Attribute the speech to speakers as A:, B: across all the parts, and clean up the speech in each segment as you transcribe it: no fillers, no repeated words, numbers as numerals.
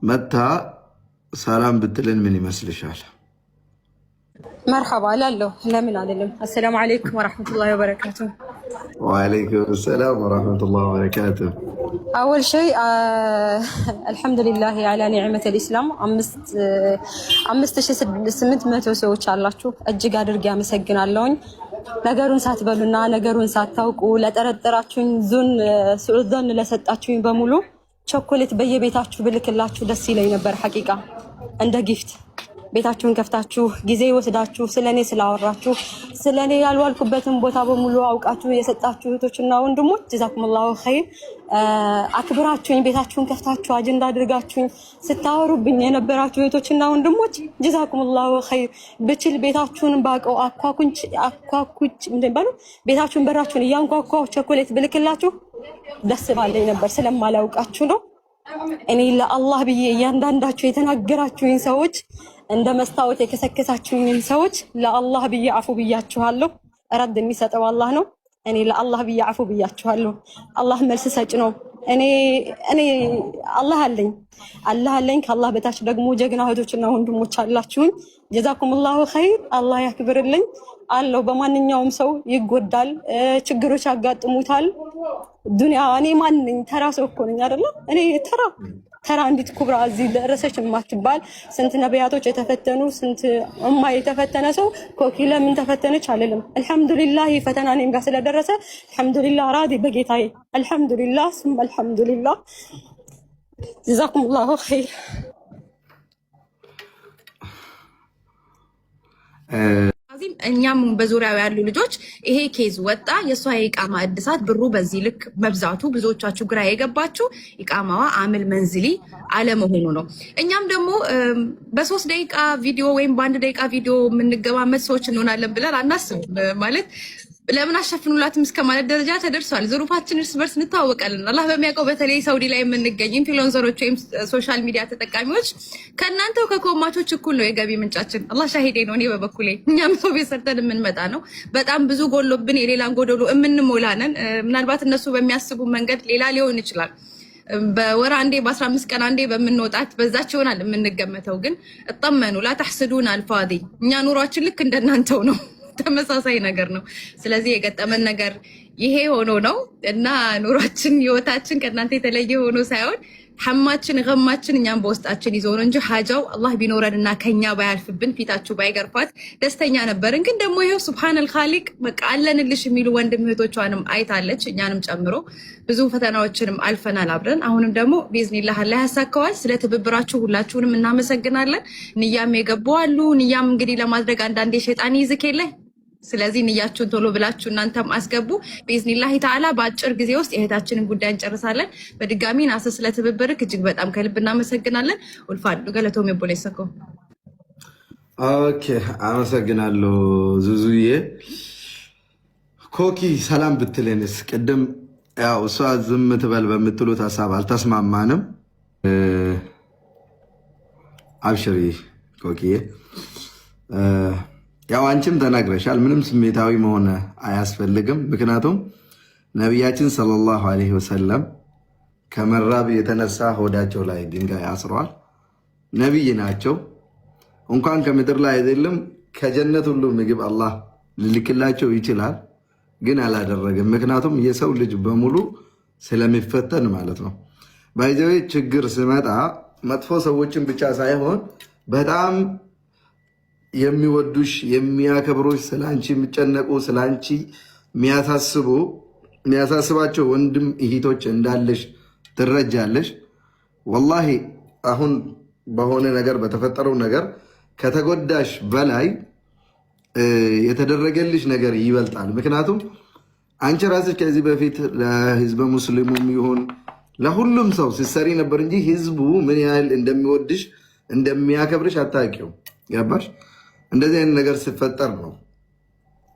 A: መታ ሰላም ብትልን ምን ይመስልሻል?
B: مرحبا لاله لمن علم السلام عليكم ورحمة الله وبركاته.
A: وعليكم السلام ورحمة الله وبركاته.
B: أول شيء الحمد لله على نعمة الإسلام. أمست شيء سمت ما توسوي الله شوف أجي قادر جام سجن اللون نجارون سات بلونا نجارون سات توك ولا ترى زون لا ست أشوين بمولو شوكولات بيجي بيتاشو بلك الله شو دسيلة ينبر حقيقة عنده gift ቤታችሁን ከፍታችሁ ጊዜ ወስዳችሁ ስለኔ ስላወራችሁ ስለኔ ያልዋልኩበትን ቦታ በሙሉ አውቃችሁ የሰጣችሁ እህቶችና ወንድሞች ጀዛኩሙላሁ ኸይር። አክብራችሁኝ ቤታችሁን ከፍታችሁ አጀንዳ አድርጋችሁኝ ስታወሩብኝ የነበራችሁ እህቶችና ወንድሞች ጀዛኩሙላሁ ኸይር። ብችል ቤታችሁን ባቀው አኳኩች እንደባሉ ቤታችሁን በራችሁን እያንኳኳው ቸኮሌት ብልክላችሁ ደስ ባለኝ ነበር ስለማላውቃችሁ ነው። እኔ ለአላህ ብዬ እያንዳንዳችሁ የተናገራችሁኝ ሰዎች እንደ መስታወት የከሰከሳችሁኝ ሰዎች ለአላህ ብዬ አፉ ብያችኋለሁ። ረድ የሚሰጠው አላህ ነው። እኔ ለአላህ ብዬ አፉ ብያችኋለሁ። አላህ መልስ ሰጭ ነው። እኔ አላህ አለኝ ከአላህ በታች ደግሞ ጀግና እህቶችና ወንድሞች አላችሁኝ። ጀዛኩሙላሁ ኸይር። አላህ ያክብርልኝ አለው። በማንኛውም ሰው ይጎዳል፣ ችግሮች ያጋጥሙታል። ዱንያ እኔ ማን ነኝ? ተራ ሰው እኮ ነኝ አይደለ? እኔ ተራ እንዴት ኩብራ እዚህ ደረሰች የማትባል ስንት ነቢያቶች የተፈተኑ ስንት የተፈተነ ሰው ኮኪ ለምን ተፈተነች አልልም። አልহামዱሊላህ ፈተና እኔም ጋር ስለደረሰ አልহামዱሊላህ ራዲ በጌታዬ አልহামዱሊላህ ثم አልহামዱሊላህ ጀዛኩሙላሁ ኸይር።
C: እኛም በዙሪያው ያሉ ልጆች ይሄ ኬዝ ወጣ የሷ የኢቃማ እድሳት ብሩ በዚህ ልክ መብዛቱ ብዙዎቻችሁ ግራ የገባችሁ ኢቃማዋ አምል መንዝሊ አለመሆኑ ነው። እኛም ደግሞ በ3 ደቂቃ ቪዲዮ ወይም በ1 ደቂቃ ቪዲዮ የምንገባመት ሰዎች እንሆናለን ብለን አናስብም። ማለት ለምን አሸፍኑላትም እስከማለት ደረጃ ተደርሷል። ዙሩፋችን እርስ በርስ እንተዋወቃለን። አላህ በሚያውቀው በተለይ ሳውዲ ላይ የምንገኝ ኢንፍሉዌንሰሮች ወይም ሶሻል ሚዲያ ተጠቃሚዎች ከእናንተው ከኮማቾች እኩል ነው የገቢ ምንጫችን። አላህ ሻሂዴ ነው። እኔ በበኩሌ እኛም ሰው ቤት ሰርተን የምንመጣ ነው። በጣም ብዙ ጎሎብን የሌላን ጎደሎ የምንሞላነን። ምናልባት እነሱ በሚያስቡ መንገድ ሌላ ሊሆን ይችላል። በወር አንዴ በ15 ቀን አንዴ በምንወጣት በዛች ይሆናል የምንገመተው። ግን እጠመኑ ላ ተሕስዱን አልፋዲ እኛ ኑሯችን ልክ እንደናንተው ነው። ተመሳሳይ ነገር ነው። ስለዚህ የገጠመን ነገር ይሄ ሆኖ ነው እና ኑሯችን ህይወታችን ከእናንተ የተለየ ሆኖ ሳይሆን ሐማችን ገማችን እኛም በውስጣችን ይዞ ነው እንጂ ሐጃው አላህ ቢኖረንና ከኛ ባያልፍብን ፊታችሁ ባይገርፋት ደስተኛ ነበርን። ግን ደግሞ ይሄው ሱብሃነል ኻሊቅ በቃ አለንልሽ የሚሉ ወንድም እህቶቿንም አይታለች እኛንም ጨምሮ ብዙ ፈተናዎችንም አልፈናል አብረን። አሁንም ደግሞ ቢዝኒላህ አላህ ያሳካዋል። ስለ ትብብራችሁ ሁላችሁንም እናመሰግናለን። ንያም የገቡ አሉ። ንያም እንግዲህ ለማድረግ አንዳንዴ ሸይጣን ይዝከለ ስለዚህ ንያችሁን ቶሎ ብላችሁ እናንተም አስገቡ። ቢዝኒላህ ተዓላ በአጭር ጊዜ ውስጥ የእህታችንን ጉዳይ እንጨርሳለን። በድጋሚ ናስ ስለ ትብብርክ እጅግ በጣም ከልብ እናመሰግናለን። ወልፋዱ ገለቶም የቦሌሰኮ
A: ኦኬ፣ አመሰግናለሁ ዙዙዬ። ኮኪ ሰላም ብትለንስ ቅድም ያው እሷ ዝም ትበል በምትሉት ሀሳብ አልተስማማንም። አብሽሪ ኮኪዬ። ያው አንቺም ተናግረሻል። ምንም ስሜታዊ መሆን አያስፈልግም። ምክንያቱም ነቢያችን ሰለላሁ ዐለይሂ ወሰለም ከመራብ የተነሳ ሆዳቸው ላይ ድንጋይ አስረዋል። ነቢይ ናቸው። እንኳን ከምድር ላይ አይደለም ከጀነት ሁሉ ምግብ አላህ ሊልክላቸው ይችላል፣ ግን አላደረገም። ምክንያቱም የሰው ልጅ በሙሉ ስለሚፈተን ማለት ነው። ባይዘዌ ችግር ሲመጣ መጥፎ ሰዎችን ብቻ ሳይሆን በጣም የሚወዱሽ የሚያከብሩሽ ስላንቺ የሚጨነቁ ስላንቺ የሚያሳስባቸው ወንድም እህቶች እንዳለሽ ትረጃለሽ። ወላሂ አሁን በሆነ ነገር በተፈጠረው ነገር ከተጎዳሽ በላይ የተደረገልሽ ነገር ይበልጣል። ምክንያቱም አንቺ ራስሽ ከዚህ በፊት ለህዝበ ሙስሊሙም ይሁን ለሁሉም ሰው ሲሰሪ ነበር እንጂ ህዝቡ ምን ያህል እንደሚወድሽ እንደሚያከብርሽ አታውቂው። ገባሽ? እንደዚህ አይነት ነገር ሲፈጠር ነው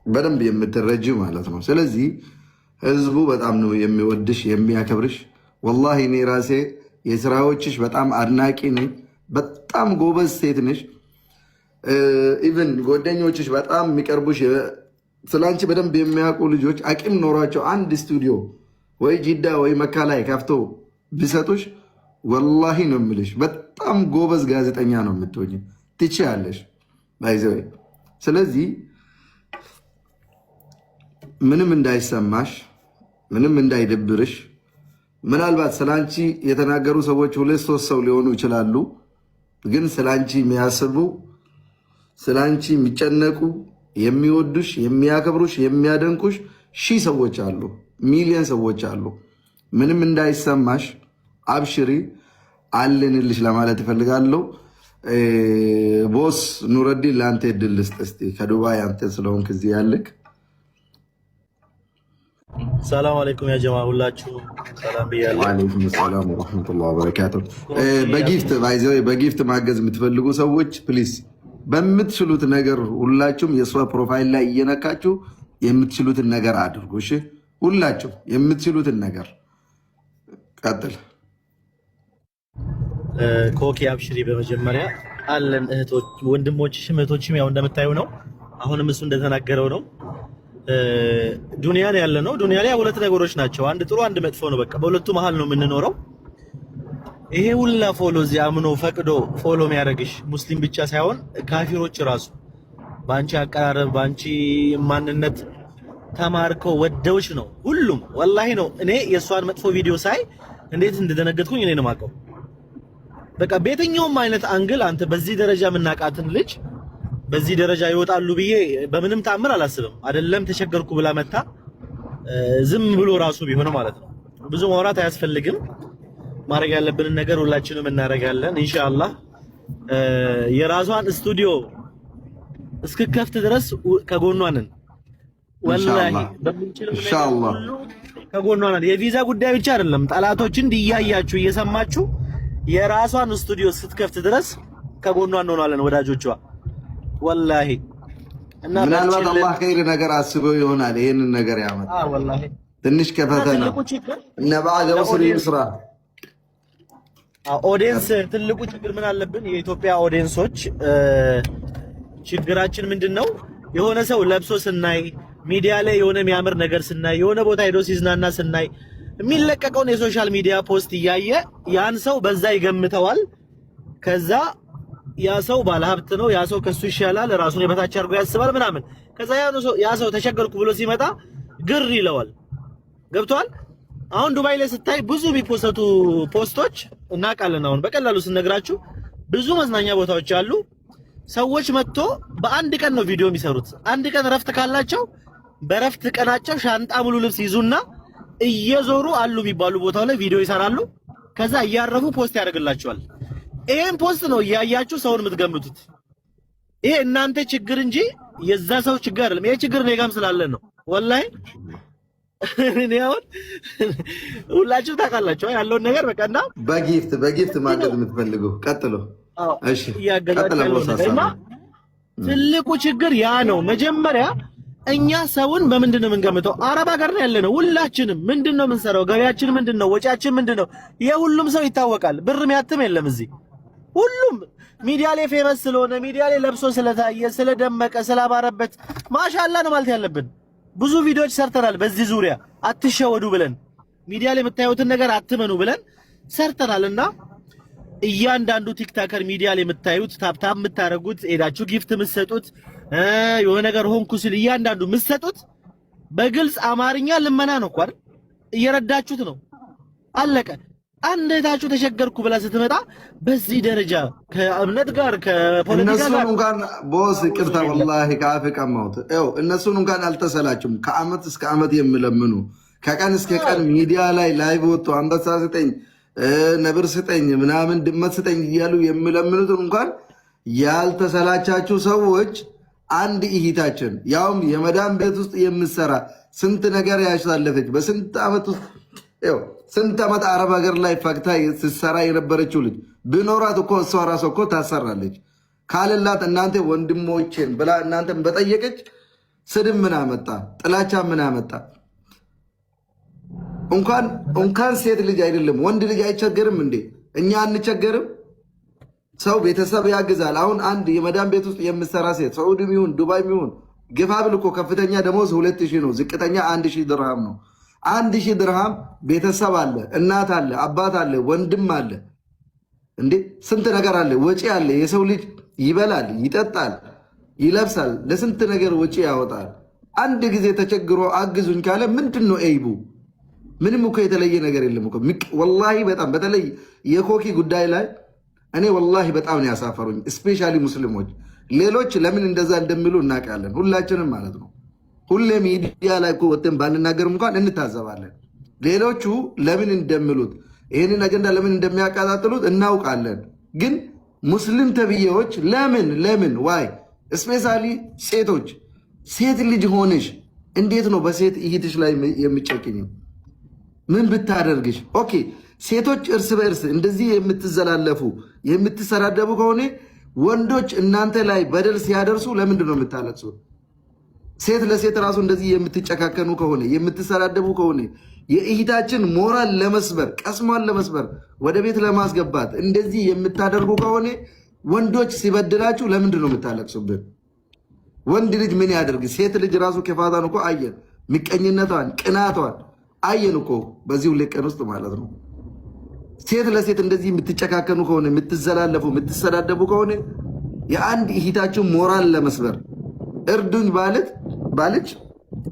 A: በደንብ የምትረጂ ማለት ነው። ስለዚህ ህዝቡ በጣም ነው የሚወድሽ የሚያከብርሽ። ወላሂ እኔ ራሴ የስራዎችሽ በጣም አድናቂ ነኝ። በጣም ጎበዝ ሴት ነሽ። ኢቭን ጓደኞችሽ በጣም የሚቀርቡሽ ስላንቺ በደንብ የሚያውቁ ልጆች አቅም ኖሯቸው አንድ ስቱዲዮ ወይ ጂዳ ወይ መካ ላይ ከፍቶ ቢሰጡሽ ወላሂ ነው የምልሽ። በጣም ጎበዝ ጋዜጠኛ ነው የምትሆኝ፣ ትችያለሽ ባይዘው። ስለዚህ ምንም እንዳይሰማሽ፣ ምንም እንዳይደብርሽ። ምናልባት ስላንቺ የተናገሩ ሰዎች 2-3 ሰው ሊሆኑ ይችላሉ። ግን ስላንቺ የሚያስቡ፣ ስላንቺ የሚጨነቁ፣ የሚወዱሽ፣ የሚያከብሩሽ፣ የሚያደንቁሽ ሺህ ሰዎች አሉ፣ ሚሊዮን ሰዎች አሉ። ምንም እንዳይሰማሽ አብሽሪ፣ አለንልሽ ለማለት እፈልጋለሁ። ቦስ ኑረዲን ለአንተ እድል ልስጥ እስቲ፣ ከዱባይ አንተ ስለሆንክ እዚህ ያለክ።
D: ሰላም አለይኩም ያ ጀማ፣ ሁላችሁ ሰላም ብያለሁ።
A: ወአለይኩም ሰላም ወራህመቱላሂ ወበረካቱ። በጊፍት ማገዝ የምትፈልጉ ሰዎች ፕሊስ በምትችሉት ነገር ሁላችሁም የሷ ፕሮፋይል ላይ እየነካችሁ የምትችሉትን ነገር አድርጉ። እሺ ሁላችሁ የምትችሉትን ነገር ቀጥል።
D: ኮኪ አብሽሪ። በመጀመሪያ አለን እህቶች ወንድሞችሽም እህቶችም ያው እንደምታዩ ነው። አሁንም እሱ እንደተናገረው ነው። ዱንያ ላይ ያለ ነው። ዱንያ ላይ ሁለት ነገሮች ናቸው፣ አንድ ጥሩ አንድ መጥፎ ነው። በቃ በሁለቱ መሃል ነው የምንኖረው። ይሄ ሁላ ፎሎ እዚህ አምኖ ፈቅዶ ፎሎ የሚያደርግሽ ሙስሊም ብቻ ሳይሆን ካፊሮች ራሱ በአንቺ አቀራረብ በአንቺ ማንነት ተማርከው ወደውሽ ነው ሁሉም። ወላሂ ነው። እኔ የእሷን መጥፎ ቪዲዮ ሳይ እንዴት እንደደነገጥኩኝ እኔ ነው የማውቀው። በቃ በየትኛውም አይነት አንግል አንተ በዚህ ደረጃ የምናውቃትን ልጅ በዚህ ደረጃ ይወጣሉ ብዬ በምንም ተአምር አላስብም። አይደለም ተቸገርኩ ብላ መታ ዝም ብሎ ራሱ ቢሆን ማለት ነው። ብዙ ማውራት አያስፈልግም። ማድረግ ያለብንን ነገር ሁላችንም እናደርጋለን ኢንሻአላህ። የራሷን ስቱዲዮ እስክከፍት ድረስ ከጎኗ ነን። ወላሂ በምንችለው ኢንሻአላህ ከጎኗ ነን። የቪዛ ጉዳይ ብቻ አይደለም፣ ጠላቶችን እንዲያያችሁ እየሰማችሁ የራሷን ስቱዲዮ ስትከፍት ድረስ ከጎኗ እንሆናለን ወዳጆቿ። ወላሂ እና
A: ምናልባት አላህ ኸይር ነገር አስበው ይሆናል ይሄንን ነገር ያመጣ።
D: ወላሂ
A: ትንሽ ከፈተና እና ባዕደ ዑስሪ ይስራ።
D: ኦዲየንስ ትልቁ ችግር ምን አለብን? የኢትዮጵያ ኦዲየንሶች ችግራችን ምንድነው? የሆነ ሰው ለብሶ ስናይ፣ ሚዲያ ላይ የሆነ የሚያምር ነገር ስናይ፣ የሆነ ቦታ ሄዶ ሲዝናና ስናይ፣ የሚለቀቀውን የሶሻል ሚዲያ ፖስት እያየ ያን ሰው በዛ ይገምተዋል። ከዛ ያ ሰው ባለሀብት ነው፣ ያ ሰው ከሱ ይሻላል፣ ራሱን የበታች አድርጎ ያስባል ምናምን። ከዛ ያ ሰው ተቸገርኩ ብሎ ሲመጣ ግር ይለዋል። ገብቷል? አሁን ዱባይ ላይ ስታይ ብዙ የሚፖስቱ ፖስቶች እናውቃለን። አሁን በቀላሉ ስነግራችሁ ብዙ መዝናኛ ቦታዎች አሉ። ሰዎች መጥቶ በአንድ ቀን ነው ቪዲዮ የሚሰሩት። አንድ ቀን ረፍት ካላቸው በረፍት ቀናቸው ሻንጣ ሙሉ ልብስ ይዙና እየዞሩ አሉ የሚባሉ ቦታው ላይ ቪዲዮ ይሰራሉ። ከዛ እያረፉ ፖስት ያደርግላቸዋል። ይሄን ፖስት ነው እያያችሁ ሰውን የምትገምቱት። ይሄ እናንተ ችግር እንጂ የዛ ሰው ችግር አይደለም። ይሄ ችግር እኔ ጋርም ስላለ ነው ወላሂ። እኔ አሁን ሁላችሁ ታውቃላችሁ ያለውን ነገር በቃና
A: በጊፍት ማገዝ የምትፈልገው ቀጥሎ። እሺ
D: እና ትልቁ ችግር ያ ነው። መጀመሪያ እኛ ሰውን በምንድን ነው የምንገምተው? አረብ ሀገር ነው ያለነው ሁላችንም። ምንድን ነው የምንሰራው? ገበያችን ምንድን ነው? ወጪያችን ምንድን ነው? የሁሉም ሰው ይታወቃል። ብር የሚያትም የለም እዚህ። ሁሉም ሚዲያ ላይ ፌመስ ስለሆነ ሚዲያ ላይ ለብሶ ስለታየ ስለደመቀ ስላባረበት ማሻአላ ነው ማለት ያለብን። ብዙ ቪዲዮዎች ሰርተናል በዚህ ዙሪያ አትሸወዱ ብለን፣ ሚዲያ ላይ የምታዩትን ነገር አትመኑ ብለን ሰርተናልና እያንዳንዱ ቲክታከር ሚዲያ ላይ የምታዩት ታፕታፕ የምታረጉት ሄዳችሁ ጊፍት የምትሰጡት የሆነ ነገር ሆንኩ ሲል እያንዳንዱ የምትሰጡት በግልጽ አማርኛ ልመና ነው እኮ አይደል? እየረዳችሁት ነው። አለቀ። አንድ እህታችሁ ተቸገርኩ ብላ ስትመጣ በዚህ ደረጃ ከእምነት ጋር ከፖለቲካ ጋር
A: እነሱን እንኳን ቦስ ይቅርታ ወላሂ ከአፍ ቀማሁት። እነሱን እንኳን አልተሰላችሁም። ከአመት እስከ አመት የሚለምኑ ከቀን እስከ ቀን ሚዲያ ላይ ላይቭ ወጥቶ አንበሳ ስጠኝ፣ ነብር ስጠኝ፣ ምናምን ድመት ስጠኝ እያሉ የሚለምኑትን እንኳን ያልተሰላቻችሁ ሰዎች አንድ እህታችን ያውም የመዳም ቤት ውስጥ የምትሰራ ስንት ነገር ያሳለፈች በስንት አመት ውስጥ ስንት ዓመት አረብ ሀገር ላይ ፈግታ ስትሰራ የነበረችው ልጅ ቢኖራት እኮ እሷ ራሷ እኮ ታሰራለች። ካልላት እናንተ ወንድሞቼን ብላ እናንተን በጠየቀች ስድብ ምን አመጣ? ጥላቻ ምን አመጣ? እንኳን ሴት ልጅ አይደለም ወንድ ልጅ አይቸገርም እንዴ? እኛ አንቸገርም? ሰው ቤተሰብ ያግዛል። አሁን አንድ የመዳም ቤት ውስጥ የምትሰራ ሴት ሳዑዲም ይሁን ዱባይም ይሁን ግፋ ብል እኮ ከፍተኛ ደሞዝ 2000 ነው፣ ዝቅተኛ 1000 ድርሃም ነው። 1000 ድርሃም ቤተሰብ አለ፣ እናት አለ፣ አባት አለ፣ ወንድም አለ፣ እንዴ ስንት ነገር አለ፣ ወጪ አለ። የሰው ልጅ ይበላል፣ ይጠጣል፣ ይለብሳል፣ ለስንት ነገር ወጪ ያወጣል። አንድ ጊዜ ተቸግሮ አግዙኝ ካለ ምንድነው ኤይቡ? ምንም እኮ የተለየ ነገር የለም እኮ ወላሂ። በጣም በተለይ የኮኪ ጉዳይ ላይ እኔ ወላሂ በጣም ነው ያሳፈሩኝ። ስፔሻሊ ሙስሊሞች፣ ሌሎች ለምን እንደዛ እንደሚሉ እናውቃለን ሁላችንም ማለት ነው። ሁሌ ሚዲያ ላይ እኮ ወጥተን ባንናገርም እንኳን እንታዘባለን። ሌሎቹ ለምን እንደሚሉት ይህንን አጀንዳ ለምን እንደሚያቀጣጥሉት እናውቃለን። ግን ሙስሊም ተብዬዎች ለምን ዋይ ስፔሻሊ ሴቶች፣ ሴት ልጅ ሆነሽ እንዴት ነው በሴት እህትሽ ላይ የሚጨክኝ? ምን ብታደርግሽ? ኦኬ ሴቶች እርስ በእርስ እንደዚህ የምትዘላለፉ የምትሰዳደቡ ከሆነ ወንዶች እናንተ ላይ በደል ሲያደርሱ ለምንድን ነው የምታለቅሱት? ሴት ለሴት ራሱ እንደዚህ የምትጨካከኑ ከሆነ የምትሰዳደቡ ከሆነ የእህታችን ሞራል ለመስበር ቀስሟን ለመስበር ወደ ቤት ለማስገባት እንደዚህ የምታደርጉ ከሆነ ወንዶች ሲበድላችሁ ለምንድን ነው የምታለቅሱብን? ወንድ ልጅ ምን ያደርግ? ሴት ልጅ ራሱ ከፋታን እኮ አየን፣ ምቀኝነቷን ቅናቷን አየን እኮ በዚህ ሁለት ቀን ውስጥ ማለት ነው። ሴት ለሴት እንደዚህ የምትጨካከኑ ከሆነ የምትዘላለፉ የምትሰዳደቡ ከሆነ የአንድ እህታችሁ ሞራል ለመስበር እርዱኝ ባለች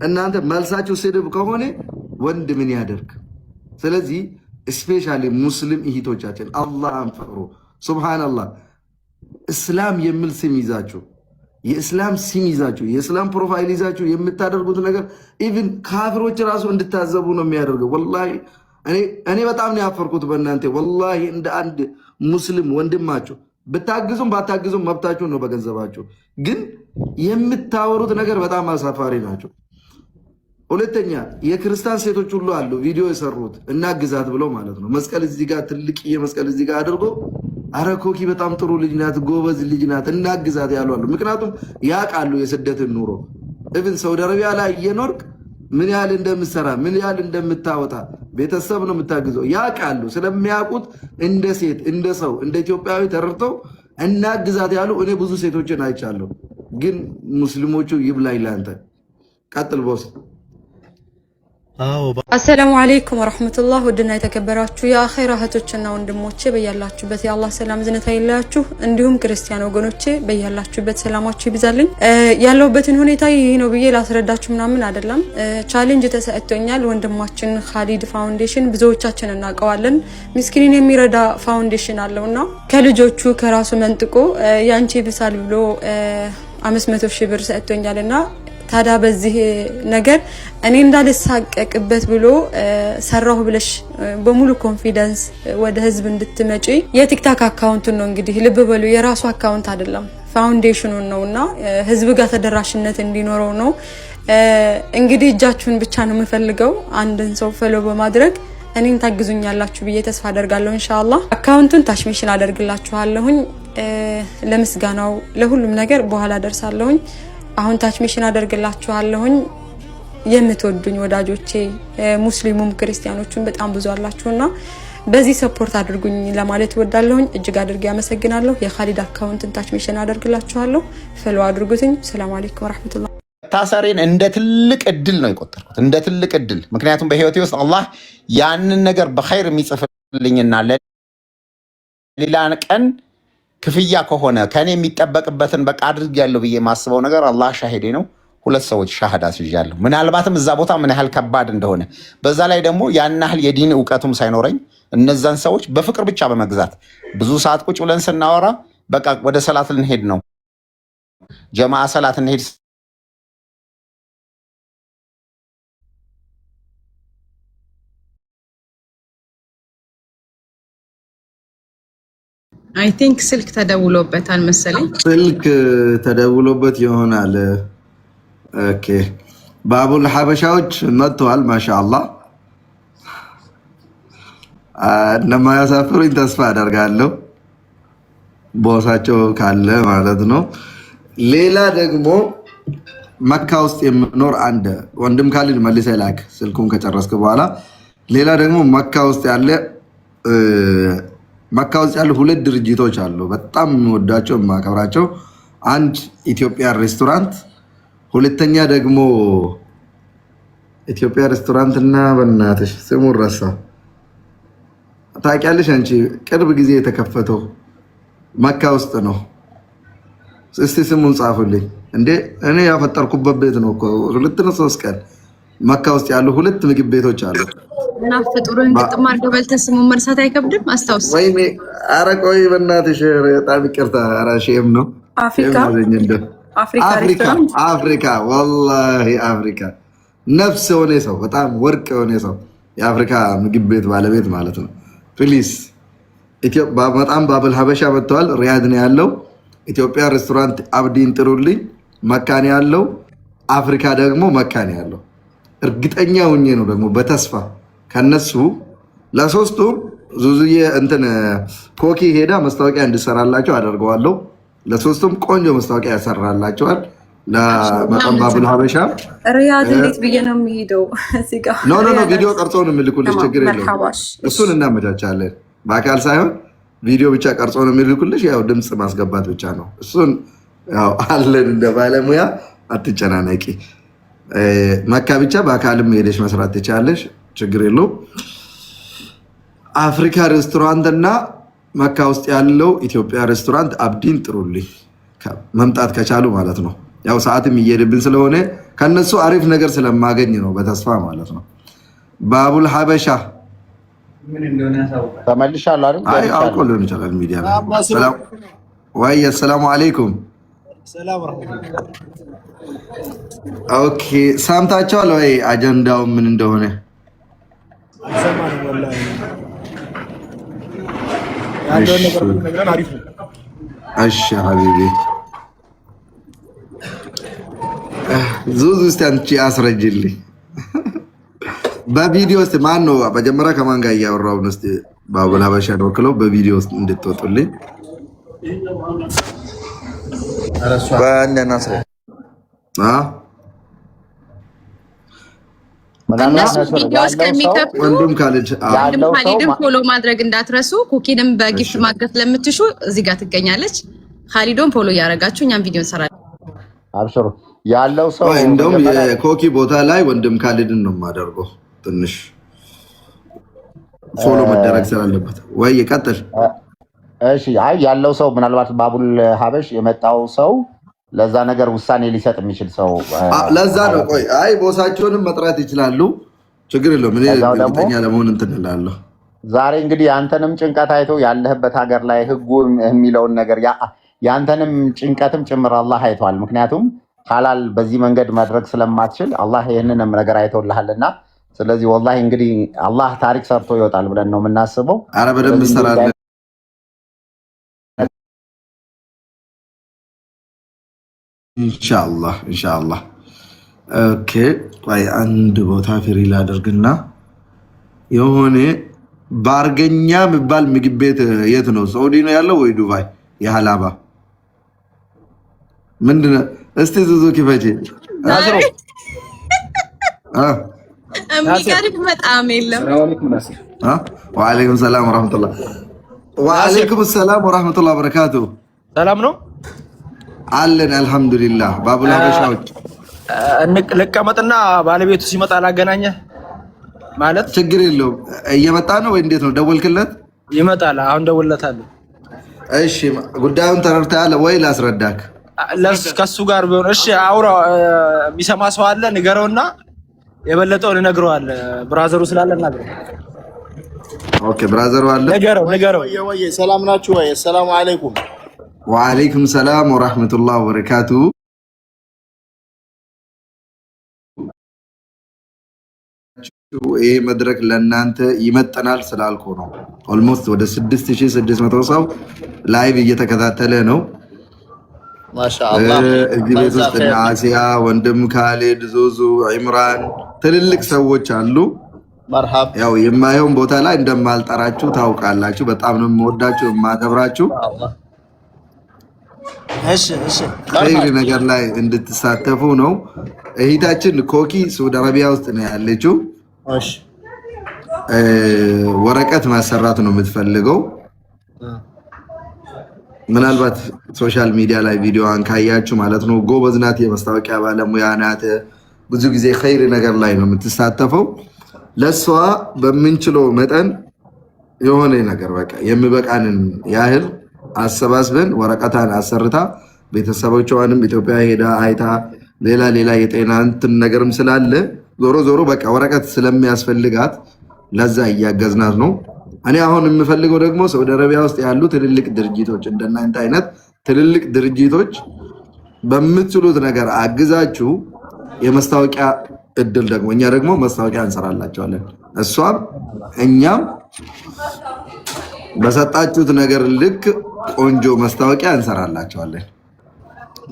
A: እናንተ መልሳችሁ ስድብ ከሆነ ወንድ ምን ያደርግ? ስለዚህ ስፔሻሊ ሙስሊም እህቶቻችን አላህን ፍሩ። ሱብሃንአላህ እስላም የሚል ስም ይዛችሁ የእስላም ስም ይዛችሁ የእስላም ፕሮፋይል ይዛችሁ የምታደርጉት ነገር ኢቭን ካፍሮች ራሱ እንድታዘቡ ነው የሚያደርገው። ወላሂ እኔ በጣም ነው ያፈርኩት በእናንተ ወላሂ። እንደ አንድ ሙስሊም ወንድማችሁ ብታግዙም ባታግዙም መብታችሁ ነው በገንዘባችሁ። ግን የምታወሩት ነገር በጣም አሳፋሪ ናቸው። ሁለተኛ የክርስቲያን ሴቶች ሁሉ አሉ ቪዲዮ የሰሩት እናግዛት ብለው ማለት ነው። መስቀል እዚህ ጋር ትልቅዬ መስቀል እዚህ ጋር አድርጎ አረ ኮኪ በጣም ጥሩ ልጅ ናት፣ ጎበዝ ልጅ ናት፣ እናግዛት ያሉ አሉ። ምክንያቱም ያውቃሉ የስደትን ኑሮ። ኢቭን ሳውዲ አረቢያ ላይ እየኖርክ ምን ያህል እንደምትሰራ ምን ያህል እንደምታወጣ ቤተሰብ ነው የምታግዘው ያውቃሉ። ስለሚያውቁት እንደ ሴት እንደ ሰው እንደ ኢትዮጵያዊ ተረድተው እናግዛት ያሉ እኔ ብዙ ሴቶችን አይቻለሁ። ግን ሙስሊሞቹ ይብላኝ ለአንተ። ቀጥል ቦስ።
B: አሰላሙ አለይኩም ወራህመቱላህ። ውድና የተከበራችሁ የአኺራ እህቶችና ወንድሞቼ በያላችሁበት የአላህ ሰላም ዝነታ ይለያችሁ። እንዲሁም ክርስቲያን ወገኖቼ በያላችሁበት ሰላማችሁ ይብዛልኝ። ያለውበትን ሁኔታ ይሄ ነው ብዬ ላስረዳችሁ ምናምን አይደለም። ቻሌንጅ ተሰጥቶኛል። ወንድማችን ኻሊድ ፋውንዴሽን ብዙዎቻችን እናውቀዋለን። ምስኪንን የሚረዳ ፋውንዴሽን አለውና ከልጆቹ ከራሱ መንጥቆ ያንቺ ብሳል ብሎ 500 ሺህ ብር ሰጥቶኛልና ታዲያ በዚህ ነገር እኔ እንዳልሳቀቅበት ብሎ ሰራሁ ብለሽ በሙሉ ኮንፊደንስ ወደ ህዝብ እንድትመጪ የቲክታክ አካውንቱን ነው እንግዲህ ልብ በሉ፣ የራሱ አካውንት አይደለም ፋውንዴሽኑን ነውና ህዝብ ጋር ተደራሽነት እንዲኖረው ነው። እንግዲህ እጃችሁን ብቻ ነው የምፈልገው አንድን ሰው ፎሎ በማድረግ እኔን ታግዙኛላችሁ ብዬ ተስፋ አደርጋለሁ። ኢንሻአላህ አካውንቱን ታሽሚሽን አደርግላችኋለሁኝ። ለምስጋናው ለሁሉም ነገር በኋላ ደርሳለሁኝ። አሁን ታች ሚሽን አደርግላችኋለሁኝ። የምትወዱኝ ወዳጆቼ ሙስሊሙም ክርስቲያኖቹም በጣም ብዙ አላችሁና በዚህ ሰፖርት አድርጉኝ ለማለት ወዳለሁኝ። እጅግ አድርጌ አመሰግናለሁ። የኻሊድ አካውንትን ታች ሚሽን አደርግላችኋለሁ። ፎሎ አድርጉትኝ። ሰላም አለይኩም ወራህመቱላህ።
E: ታሰሬን እንደ ትልቅ እድል ነው የቆጠርኩት፣ እንደ ትልቅ እድል። ምክንያቱም በህይወቴ ውስጥ አላህ ያንን ነገር በኸይር የሚጽፍልኝና ለሌላ ቀን ክፍያ ከሆነ ከኔ የሚጠበቅበትን በቃ አድርጌያለሁ ብዬ የማስበው ነገር አላህ ሻሂዴ ነው። 2 ሰዎች ሻሃዳ አስይዣለሁ። ምናልባትም እዛ ቦታ ምን ያህል ከባድ እንደሆነ፣ በዛ ላይ ደግሞ ያን ያህል የዲን እውቀቱም ሳይኖረኝ እነዛን ሰዎች በፍቅር ብቻ በመግዛት ብዙ ሰዓት ቁጭ ብለን ስናወራ በቃ ወደ ሰላት ልንሄድ ነው፣ ጀማዓ ሰላት እንሄድ
C: አይ ቲንክ ስልክ ተደውሎበታል መሰለኝ።
A: ስልክ ተደውሎበት ይሆናል። ኦኬ ባቡል ሐበሻዎች መጥተዋል። ማሻአላህ እንደማያሳፍሩኝ ተስፋ አደርጋለሁ፣ ቦሳቸው ካለ ማለት ነው። ሌላ ደግሞ መካ ውስጥ የሚኖር አንድ ወንድም ካልን መልሰህ ላክ ስልኩን ከጨረስክ በኋላ። ሌላ ደግሞ መካ ውስጥ ያሉ 2 ድርጅቶች አሉ በጣም የምወዳቸው የማከብራቸው። አንድ ኢትዮጵያ ሬስቶራንት፣ ሁለተኛ ደግሞ ኢትዮጵያ ሬስቶራንት እና በእናትሽ ስሙን ረሳ ታውቂያለሽ አንቺ ቅርብ ጊዜ የተከፈተው መካ ውስጥ ነው። እስቲ ስሙን ጻፉልኝ እንዴ! እኔ ያፈጠርኩበት ቤት ነው እኮ 2-3 ቀን መካ ውስጥ ያሉ 2 ምግብ ቤቶች አሉ።
C: እና ፍጡሩን ግጥም አድርገው በልተህ ስሙን መርሳት አይከብድም? አስታውስ።
A: ወይኔ ኧረ ቆይ በእናትሽ በጣም ይቅርታ። ኧረ ሼም ነው አፍሪካ ወላሂ አፍሪካ ነፍስ የሆነ ሰው በጣም ወርቅ የሆነ ሰው የአፍሪካ ምግብ ቤት ባለቤት ማለት ነው። ፕሊስ በጣም ባብል ሀበሻ መጥተዋል። ሪያድ ነው ያለው። ኢትዮጵያ ሬስቶራንት አብዲን ጥሩልኝ። መካን ያለው አፍሪካ ደግሞ መካን ያለው እርግጠኛ ሆኜ ነው ደግሞ በተስፋ ከነሱ ለሶስቱም ዙዙዬ እንትን ኮኪ ሄዳ መስታወቂያ እንድሰራላቸው አደርገዋለሁ። ለሶስቱም ቆንጆ መስታወቂያ ያሰራላቸዋል። ለመጣም ባብል ሀበሻ
B: ሪያድ እንዴት ብዬ ነው የሚሄደው? እዚህ ጋር
A: ኖ ቪዲዮ ቀርጾ ነው የሚልኩልሽ። ችግር የለውም እሱን እናመቻቻለን። በአካል ሳይሆን ቪዲዮ ብቻ ቀርጾ ነው የሚልኩልሽ። ያው ድምፅ ማስገባት ብቻ ነው። እሱን ያው አለን እንደ ባለሙያ አትጨናነቂ። መካ ብቻ በአካልም ሄደሽ መስራት ትችላለሽ። ችግር የለውም። አፍሪካ ሬስቶራንት እና መካ ውስጥ ያለው ኢትዮጵያ ሬስቶራንት አብዲን ጥሩልኝ መምጣት ከቻሉ ማለት ነው። ያው ሰዓትም እየሄድብን ስለሆነ ከነሱ አሪፍ ነገር ስለማገኝ ነው በተስፋ ማለት ነው። ባቡል ሀበሻ
E: ተመልሻለሁ አይደል?
A: አይ አውቆ ሊሆን ይችላል ሚዲያ ላይ። ወይ ሰላም አለይኩም። ኦኬ ሰምታችኋል ወይ አጀንዳው ምን እንደሆነ? እሺ ሀቢቢ ዙዙ እስቲ አንቺ አስረጅልኝ በቪዲዮ ውስጥ ማን ነው መጀመሪያ ከማን ጋር እያወራው ነው? እስቲ ባቡል ሀበሻ ወክለው በቪዲዮ ውስጥ እንድትወጡልኝ ወንድም
C: ካሊድን ፎሎ ማድረግ እንዳትረሱ። ኩኪንም በጊፍት ማገት ለምትሹ እዚህ ጋር ትገኛለች። ካሊዶን ፎሎ እያደረጋችሁ እኛም ቪዲዮ እንሰራለን።
E: አብሽሩ ያለው ሰው
A: እንደውም የኮኪ ቦታ ላይ ወንድም ካሊድን ነው የማደርገው። ትንሽ ፎሎ መደረግ ስላለበት ወይ ይቀጥል።
E: እሺ አይ ያለው ሰው ምናልባት ባቡል ሀበሽ የመጣው ሰው ለዛ ነገር ውሳኔ ሊሰጥ የሚችል ሰው
A: ለዛ ነው። ቆይ አይ ቦሳቸውንም መጥራት ይችላሉ። ችግር የለውም። እኔ እርግጠኛ ለመሆን እንትን እላለሁ።
E: ዛሬ እንግዲህ ያንተንም ጭንቀት አይቶ ያለህበት ሀገር ላይ ህጉ የሚለውን ነገር ያንተንም ጭንቀትም ጭምር አላህ አይቷል። ምክንያቱም ሐላል በዚህ መንገድ ማድረግ ስለማትችል አላህ ይህንንም ነገር አይቶልሃልና፣ ስለዚህ ወላሂ እንግዲህ አላህ ታሪክ ሰርቶ ይወጣል ብለን ነው የምናስበው።
A: ኧረ በደንብ እንሰራለን ኢንሻአላህ። ኦኬ ቆይ አንድ ቦታ ፍሪ ላድርግና የሆነ ባርገኛ የሚባል ምግብ ቤት የት ነው? ሳውዲ ነው ያለው ወይ ዱባይ? የሀላባ ምንድነው? እስቲ ዙዙ ክፈቺ
C: የሚቀርብ በጣም የለም።
A: ወአለይኩም ሰላም ወራህመቱላህ። ወአለይኩም ሰላም ወራህመቱላህ ወበረካቱ።
F: ሰላም ነው
A: አለን አልሐምዱሊላህ። ባቡል ሀበሻዎች
F: ልቀመጥና ባለቤቱ ሲመጣ ላገናኘ ማለት
A: ችግር የለውም። እየመጣ ነው ወይ እንዴት ነው? ደወልክለት?
F: ይመጣል። አሁን ደውልለታለሁ።
A: እሺ ጉዳዩን ተረድተሃል ወይ? ላስረዳክ
F: ከሱ ጋር ቢሆን እሺ፣ አውራ የሚሰማ ሰው አለ ንገረውና የበለጠውን እነግረዋል። ብራዘሩ ስላለ እናገረው።
A: ኦኬ ብራዘሩ አለ
F: ንገረው።
G: ወይ ሰላም ናችሁ ወይ? ሰላም አለይኩም።
A: ወአለይኩም ሰላም ወራህመቱላህ ወበረካቱ። ይሄ መድረክ ለእናንተ ይመጠናል ስላልኩ ነው። ኦልሞስት ወደ 6600 ሰው ላይቭ እየተከታተለ ነው።
G: ማሻአላህ
A: እዚህ ቤት ውስጥ እነ አሲያ፣ ወንድም ካሊድ፣ ዙዙ፣ ኢምራን ትልልቅ ሰዎች አሉ።
G: መርሐባ።
A: ያው የማየውን ቦታ ላይ እንደማልጠራችሁ ታውቃላችሁ። በጣም ነው የምወዳችሁ የማከብራችሁ።
F: እሺ
A: ኸይር ነገር ላይ እንድትሳተፉ ነው። እህታችን ኮኪ ሳውዲ አረቢያ ውስጥ ነው ያለችው።
G: እሺ
A: ወረቀት ማሰራት ነው የምትፈልገው። ምናልባት ሶሻል ሚዲያ ላይ ቪዲዮዋን ካያችሁ ማለት ነው። ጎበዝ ናት፣ የማስታወቂያ ባለሙያ ናት። ብዙ ጊዜ ኸይር ነገር ላይ ነው የምትሳተፈው። ለሷ በምንችለው መጠን የሆነ ነገር በቃ የሚበቃንን ያህል አሰባስበን ወረቀታን አሰርታ ቤተሰቦቿንም ኢትዮጵያ ሄዳ አይታ ሌላ የጤና እንትን ነገርም ስላለ ዞሮ በቃ ወረቀት ስለሚያስፈልጋት ለዛ እያገዝናት ነው። እኔ አሁን የምፈልገው ደግሞ ሳውዲ አረቢያ ውስጥ ያሉ ትልልቅ ድርጅቶች እንደናንተ አይነት ትልልቅ ድርጅቶች በምትችሉት ነገር አግዛችሁ የመስታወቂያ እድል ደግሞ እኛ ደግሞ መስታወቂያ እንሰራላቸዋለን። እሷም እኛም በሰጣችሁት ነገር ልክ ቆንጆ መስታወቂያ እንሰራላቸዋለን።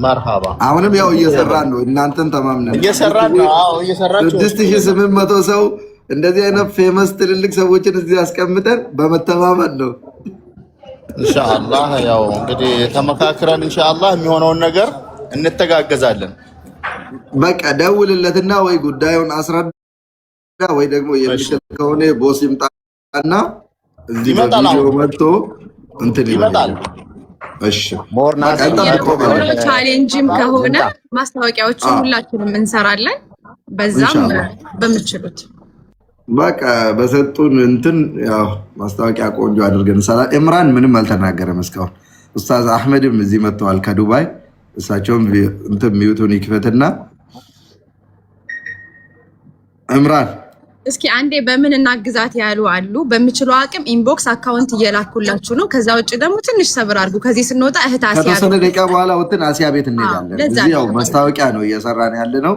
G: መርሃባ።
A: አሁንም ያው እየሰራን ነው። እናንተን ተማምነን
G: እየሰራን ነው። አዎ እየሰራችሁ
A: 6800 ሰው እንደዚህ አይነት ፌመስ ትልልቅ ሰዎችን እዚህ አስቀምጠን በመተማመን ነው።
G: ኢንሻአላህ ያው እንግዲህ ተመካክረን ኢንሻአላህ የሚሆነውን ነገር እንተጋገዛለን።
A: በቃ ደውልለትና ወይ ጉዳዩን አስረዳ ወይ ደግሞ የሚችል ከሆነ ቦስ ይምጣና እዚህ በቪዲዮ መጥቶ እንትን ይመጣል። እሺ
C: ቻሌንጅም ከሆነ ማስታወቂያዎችን ሁላችንም እንሰራለን። በዛም በምችሉት
A: በቃ በሰጡን እንትን ያው ማስታወቂያ ቆንጆ አድርገን እንሰራለን። ኢምራን ምንም አልተናገረም እስካሁን። ኡስታዝ አህመድም እዚህ መጥተዋል ከዱባይ። እሳቸውም እንትን ሚዩቱን ይክፈትና ኢምራን
C: እስኪ አንዴ በምን እናግዛት ያሉ አሉ። በምችለው አቅም ኢንቦክስ አካውንት እየላኩላችሁ ነው። ከዛ ውጭ ደግሞ ትንሽ ሰብር አድርጉ። ከዚህ ስንወጣ እህት አሲያ
A: ከተወሰነ ደቂቃ በኋላ ወጥተን አሲያ ቤት እንሄዳለን። እዚህ ያው ማስታወቂያ ነው እየሰራን ያለ ነው።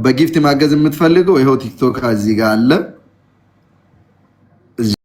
A: በጊፍት ማገዝ የምትፈልገው ይኸው ቲክቶክ እዚህ ጋር አለ።